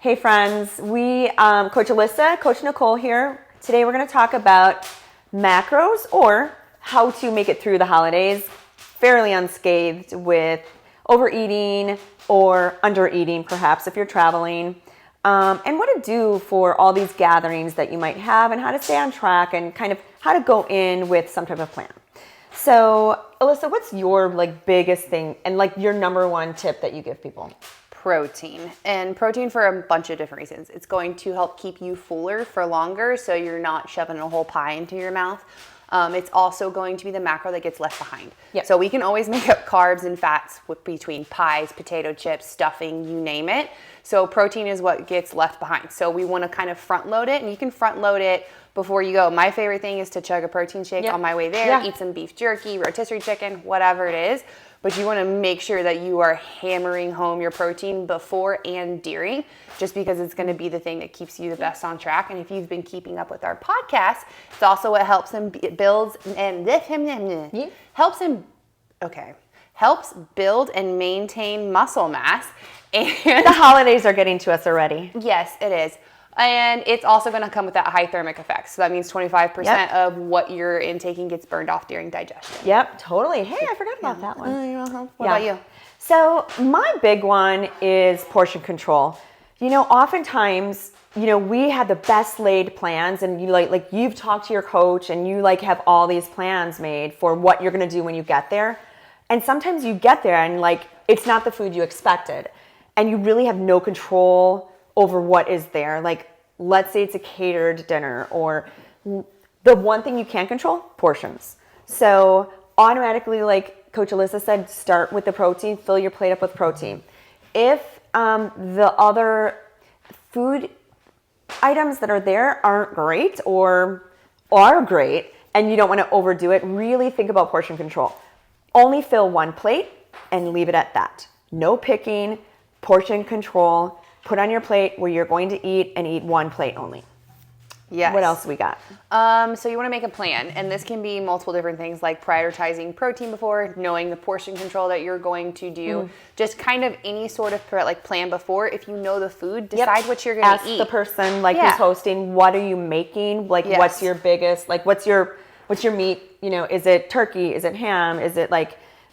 Hey friends, Coach Alyssa, Coach Nicole here. Today we're going to talk about macros or how to make it through the holidays fairly unscathed with overeating or undereating perhaps if you're traveling, and what to do for all these gatherings that you might have and how to stay on track and kind of how to go in with some type of plan. So Alyssa, what's your biggest thing and your number one tip that you give people? Protein. And protein for a bunch of different reasons. It's going to help keep you fuller for longer so you're not shoving a whole pie into your mouth. It's also going to be the macro that gets left behind. Yep. So we can always make up carbs and fats between pies, potato chips, stuffing, you name it. So protein is what gets left behind. So we want to kind of front load it, and you can front load it before you go. My favorite thing is to chug a protein shake on my way there, eat some beef jerky, rotisserie chicken, whatever it is. But you want to make sure that you are hammering home your protein before and during, just because it's going to be the thing that keeps you the best on track. And if you've been keeping up with our podcast, it's also what helps him helps build and maintain muscle mass. And the holidays are getting to us already. Yes, it is. And it's also going to come with that high thermic effect. So that means 25% of what you're intaking gets burned off during digestion. Yep, totally. Hey, I forgot about that one. What about you? So my big one is portion control. Oftentimes, we have the best laid plans, and you've talked to your coach and you have all these plans made for what you're going to do when you get there. And sometimes you get there and it's not the food you expected, and you really have no control over what is there. Let's say it's a catered dinner, or the one thing you can't control, portions. So automatically, Coach Alyssa said, start with the protein, fill your plate up with protein. If the other food items that are there aren't great or are great and you don't want to overdo it, really think about portion control. Only fill one plate and leave it at that. No picking, portion control. Put on your plate where you're going to eat and eat one plate only. Yes. What else we got? So you want to make a plan, and this can be multiple different things, like prioritizing protein before, knowing the portion control that you're going to do, just kind of any sort of plan before. If you know the food, decide what you're going to eat. Ask the person who's hosting, what are you making? What's your biggest, what's your meat? Is it turkey? Is it ham? Is it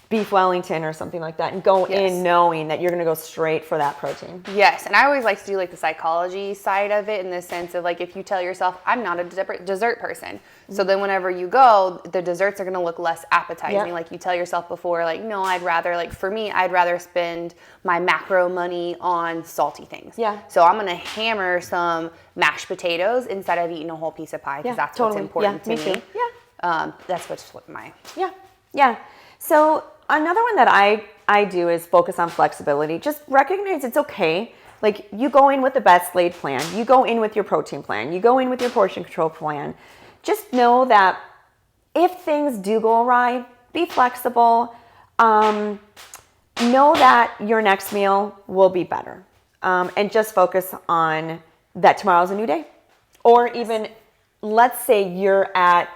beef Wellington or something like that, and go in knowing that you're going to go straight for that protein. Yes, and I always like to do the psychology side of it, in the sense of if you tell yourself, I'm not a dessert person, so then whenever you go, the desserts are going to look less appetizing. You tell yourself before, no, I'd rather, for me, I'd rather spend my macro money on salty things. Yeah. So I'm going to hammer some mashed potatoes instead of eating a whole piece of pie, because that's what's important to me. Too. Yeah. That's what's what my... Yeah. So another one that I do is focus on flexibility. Just recognize it's okay. You go in with the best laid plan. You go in with your protein plan. You go in with your portion control plan. Just know that if things do go awry, be flexible. Know that your next meal will be better. And just focus on that tomorrow's a new day. Or even, let's say you're at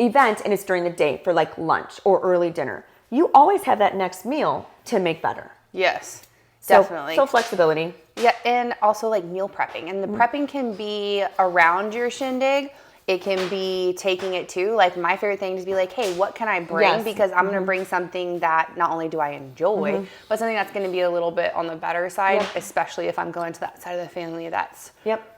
event and it's during the day for lunch or early dinner. You always have that next meal to make better. Yes, definitely. So flexibility. Yeah, and also meal prepping. And the prepping can be around your shindig. It can be taking it to, my favorite thing is to be hey, what can I bring? Yes. Because I'm going to bring something that not only do I enjoy, but something that's going to be a little bit on the better side, especially if I'm going to that side of the family that's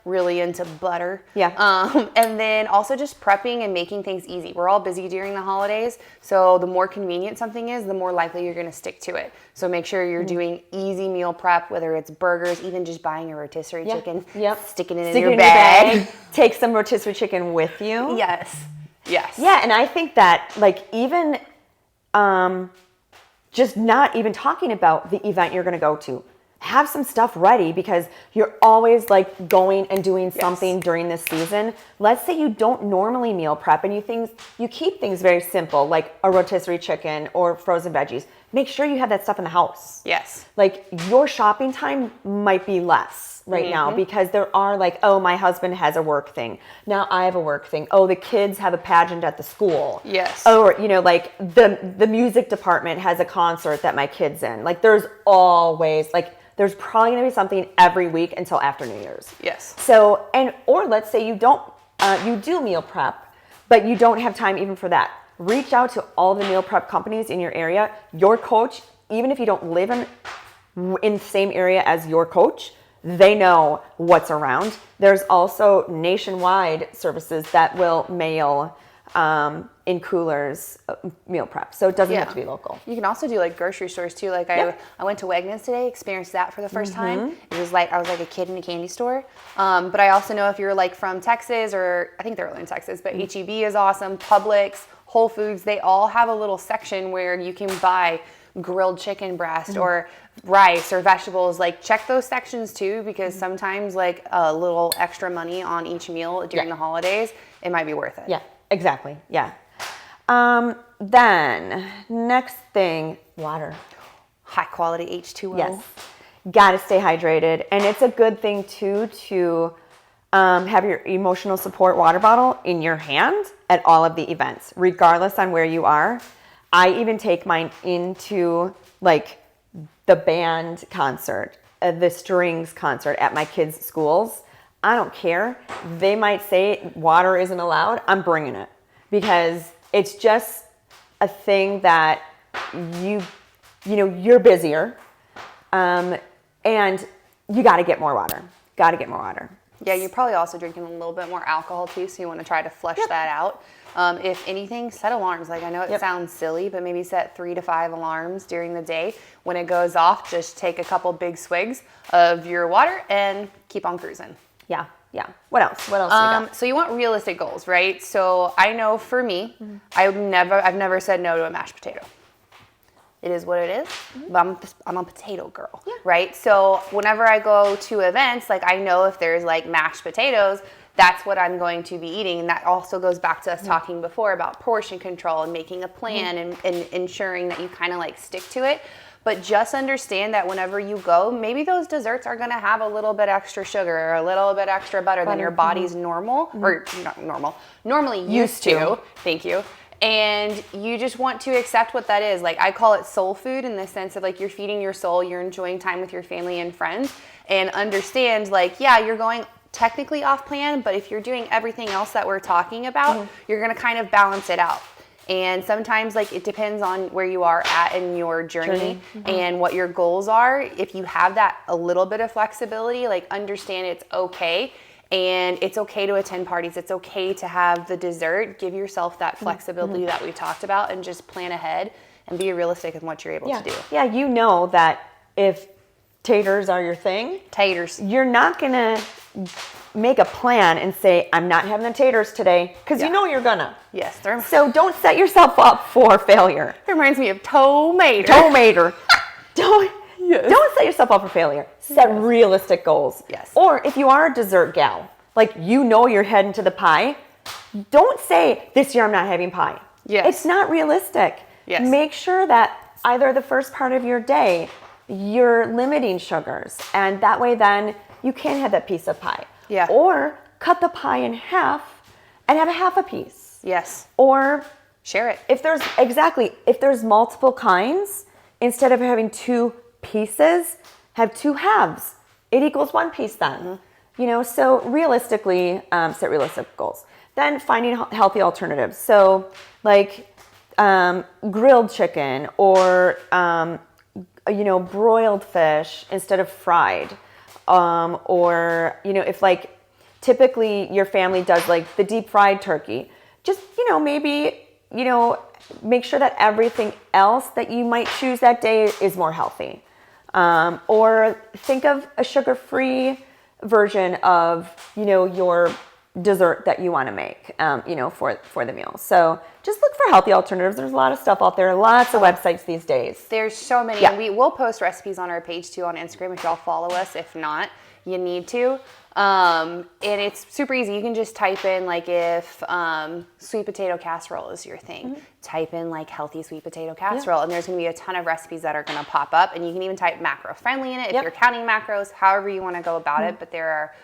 really into butter. Yeah. And then also just prepping and making things easy. We're all busy during the holidays, so the more convenient something is, the more likely you're going to stick to it. So make sure you're doing easy meal prep, whether it's burgers, even just buying a rotisserie chicken, sticking it in your bag. Take some rotisserie chicken with you. Yes. Yeah, and I think that even just not even talking about the event you're going to go to, have some stuff ready, because you're always going and doing something during this season. Let's say you don't normally meal prep and you keep things very simple, like a rotisserie chicken or frozen veggies. Make sure you have that stuff in the house. Yes. Your shopping time might be less right now, because there are oh, my husband has a work thing. Now I have a work thing. Oh, the kids have a pageant at the school. Yes. Or, the music department has a concert that my kid's in. There's always there's probably going to be something every week until after New Year's. Yes. So, or let's say you don't, you do meal prep, but you don't have time even for that. Reach out to all the meal prep companies in your area. Your coach, even if you don't live in the same area as your coach, they know what's around. There's also nationwide services that will mail in coolers meal prep. So it doesn't have to be local. You can also do like grocery stores too. Like I went to Wegmans today, experienced that for the first time. It was like I was like a kid in a candy store. But I also know if you're like from Texas, or I think they're only in Texas, but HEB is awesome. Publix, Whole Foods, they all have a little section where you can buy grilled chicken breast or rice or vegetables. Like check those sections too, because sometimes like a little extra money on each meal during the holidays, it might be worth it. Yeah, exactly. Yeah. Then next thing, water. High quality H2O. Yes. Got to stay hydrated. And it's a good thing too to have your emotional support water bottle in your hand at all of the events, regardless on where you are. I even take mine into like the band concert, the strings concert at my kids' schools. I don't care. They might say water isn't allowed. I'm bringing it because it's just a thing that you're busier, and you got to get more water. Got to get more water. Yeah, you're probably also drinking a little bit more alcohol too, so you want to try to flush that out. If anything, set alarms. Like I know it sounds silly, but maybe set 3 to 5 alarms during the day. When it goes off, just take a couple big swigs of your water and keep on cruising. Yeah. Yeah. What else? What else do you got? So you want realistic goals, right? So I know for me, I've never said no to a mashed potato. It is what it is, but I'm a potato girl, right? So whenever I go to events, like I know if there's like mashed potatoes, that's what I'm going to be eating. And that also goes back to us talking before about portion control and making a plan and ensuring that you kind of like stick to it. But just understand that whenever you go, maybe those desserts are going to have a little bit extra sugar or a little bit extra butter than your body's normal, or not normal, normally used to. Thank you. And you just want to accept what that is. Like I call it soul food in the sense of like you're feeding your soul, you're enjoying time with your family and friends, and understand like, yeah, you're going technically off plan, but if you're doing everything else that we're talking about, you're going to kind of balance it out. And sometimes like it depends on where you are at in your journey and what your goals are. If you have that a little bit of flexibility, like understand it's okay. And it's okay to attend parties. It's okay to have the dessert. Give yourself that flexibility that we talked about and just plan ahead and be realistic in what you're able to do. Yeah, you know that if taters are your thing, you're not going to make a plan and say, I'm not having the taters today, because you know you're going to. Yes. So don't set yourself up for failure. It reminds me of tomato. Don't set yourself up for failure. Set realistic goals. Yes. Or if you are a dessert gal, like you know you're heading to the pie, don't say, this year I'm not having pie. Yes. It's not realistic. Yes. Make sure that either the first part of your day, you're limiting sugars, and that way then you can have that piece of pie. Yeah. Or cut the pie in half and have a half a piece. Yes. Or share it. if there's multiple kinds, instead of having 2 pieces, have 2 halves. It equals 1 piece then. So realistically, set realistic goals. Then finding healthy alternatives. So like grilled chicken or broiled fish instead of fried. Or if like typically your family does like the deep fried turkey, just maybe make sure that everything else that you might choose that day is more healthy. Or think of a sugar-free version of, your dessert that you want to make, for the meal. So just look for healthy alternatives. There's a lot of stuff out there, lots of websites these days. There's so many. And we will post recipes on our page too on Instagram if y'all follow us. If not, you need to. And it's super easy. You can just type in like if sweet potato casserole is your thing, type in like healthy sweet potato casserole, and there's going to be a ton of recipes that are going to pop up. And you can even type macro friendly in it if you're counting macros, however you want to go about it. But there are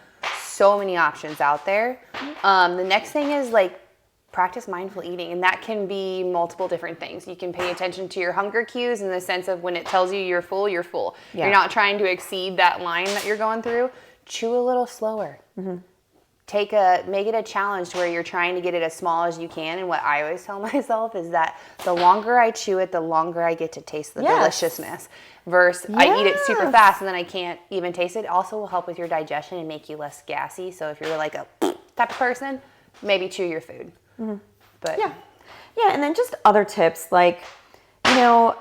so many options out there. The next thing is like practice mindful eating, and that can be multiple different things. You can pay attention to your hunger cues in the sense of when it tells you you're full, you're full. Yeah. You're not trying to exceed that line that you're going through. Chew a little slower. Make it a challenge to where you're trying to get it as small as you can. And what I always tell myself is that the longer I chew it, the longer I get to taste the deliciousness. Versus I eat it super fast and then I can't even taste it. It also will help with your digestion and make you less gassy. So if you're like a type of person, maybe chew your food. But Yeah, and then just other tips like, you know,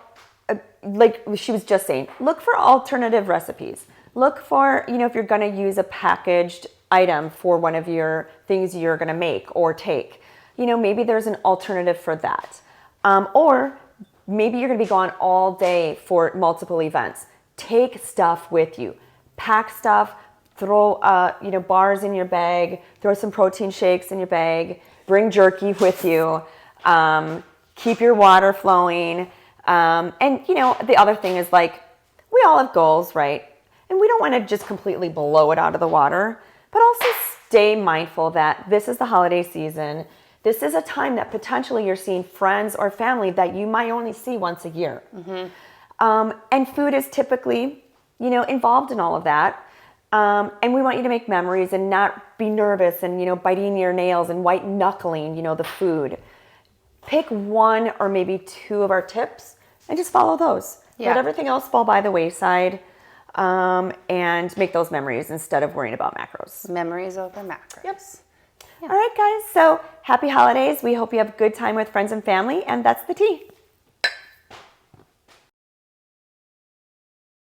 like she was just saying, look for alternative recipes. Look for, you know, if you're going to use a packaged item for one of your things you're going to make or take, you know, maybe there's an alternative for that. Or maybe you're going to be gone all day for multiple events. Take stuff with you. Pack stuff. Throw, you know, bars in your bag. Throw some protein shakes in your bag. Bring jerky with you. Keep your water flowing. And, you know, the other thing is like, we all have goals, right? And we don't want to just completely blow it out of the water, but also stay mindful that this is the holiday season. This is a time that potentially you're seeing friends or family that you might only see once a year. And food is typically, you know, involved in all of that. And we want you to make memories and not be nervous and, you know, biting your nails and white knuckling, you know, the food. Pick one or maybe two of our tips and just follow those. Yeah. Let everything else fall by the wayside, and make those memories instead of worrying about macros. memories over macros. Yep. All right, guys. So happy holidays. We hope you have a good time with friends and family. And that's the tea.